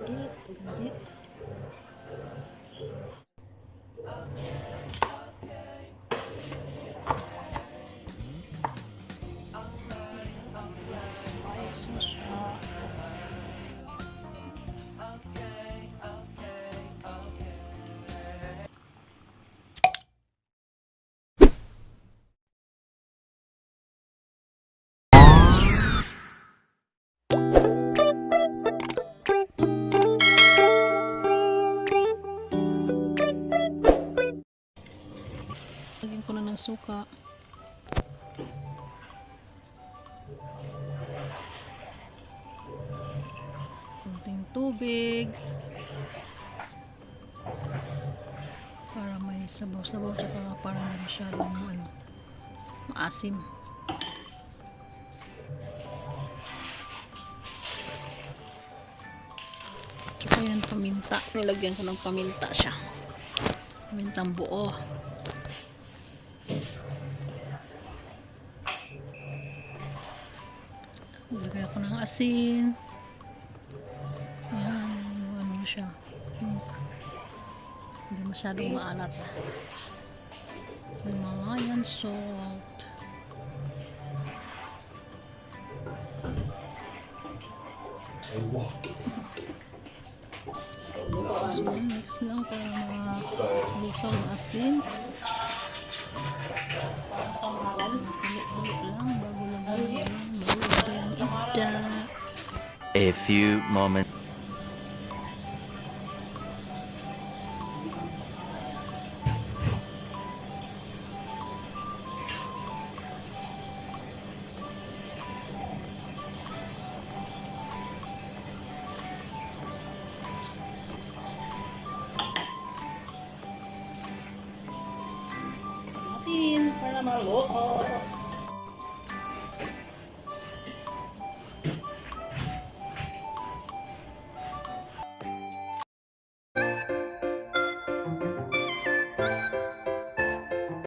Ulit. Spice na siya. Lagyan ko na ng suka. Kunting tubig. Para may sabaw-sabaw tsaka para hindi masyadong maasim. Tsaka yan paminta. Nilagyan ko ng paminta siya. Pamintang buo. Lagay ko ng asin. Yan, ano siya. Hindi masyadong maalat. Yung mga yan, salt. So, mix lang para malusaw ng asin. Ulit lang bago lagyan yung isda. A few moments. Para maluto.